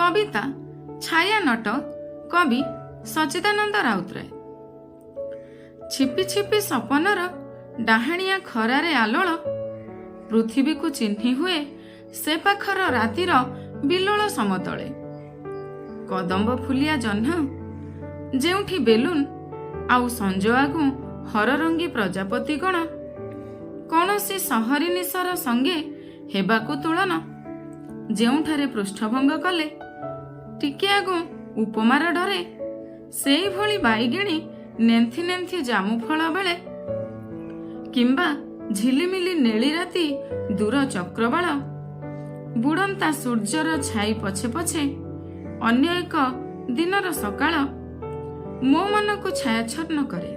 कविता छायानट कवि सच्चिदानंद राउतराय। छिपी छिपी सपनर डाहाणिया खरारे आलोल पृथ्वी को चिन्हि हुए से पाखर रातिर बिलोल समतले। कदम्ब फुलिया जह्न जेउठी बेलून आउ संज आगु हररंगी प्रजापति गण कौनसी सहरी निशर संगे हेबाकु तुलन जेउठारे पृष्ठभंग कले टिके आगु उपमार डरे सेई भली बाईगिणी नेंथि नेंथि जामुफल बेले किंबा झिलिमिली नेली राति दूर चक्रबाल बुड़ंता सूर्यर छाई पछे पछे अन्य एक दिनर सकाळ मो मन को छायाच्छन्न करे।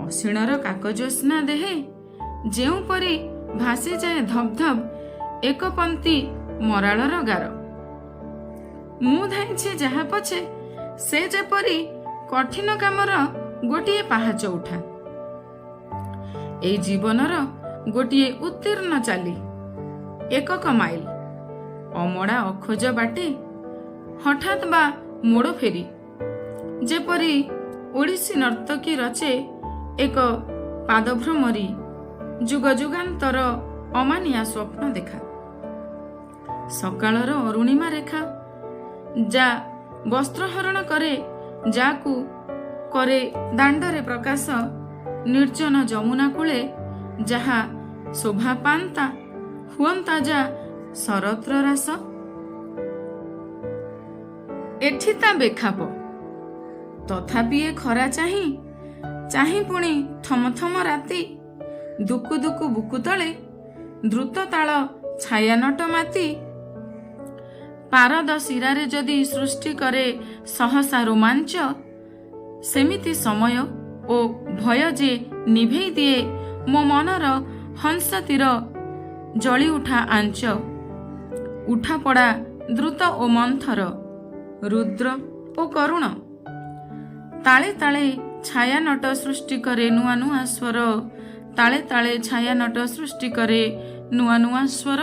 असीणर काकज्योत्स्ना देहे जेउपरी भासी जाए धब धब एक पंक्ति मराळर गार मु धाइछे जहा पछे से जेपरी कठिन कामर गोटिए पाहाच उठा ए जीवनर गोटिए उत्तीर्ण चाली एकक माइल अमड़ा अखोज बाटे हठात बा मोड़ फेरी जेपरी ओडिसी नर्तकी रचे एक पादभ्रमरी जुग जुगांतर अमानिया स्वप्न देखा सकाळर अरुणिमा रेखा जा वस्त्रहरण करे जाकू करे दांडरे प्रकाश निर्जन जमुना कूले जहा शोभा पांता हुअंता जा शरत्र रास एठी ता बेखाप तथापि ए खरा चाही पुणी थमथम राति दुकु दुकु बुकु तले द्रुत ताल छायानट माती पारद शिरारे जदि सृष्टि करे सहसा रोमांच सेमिति समय ओ भय जे निभेई दिए मो मनर हंस तीर जली उठा आंच उठा पड़ा द्रुत ओ मंथर रुद्र ओ करुण ताले ताले छायानट सृष्टि करे नुआ नुआ स्वर ताले ताले छायानट सृष्टि करे नुआ नुआ स्वर।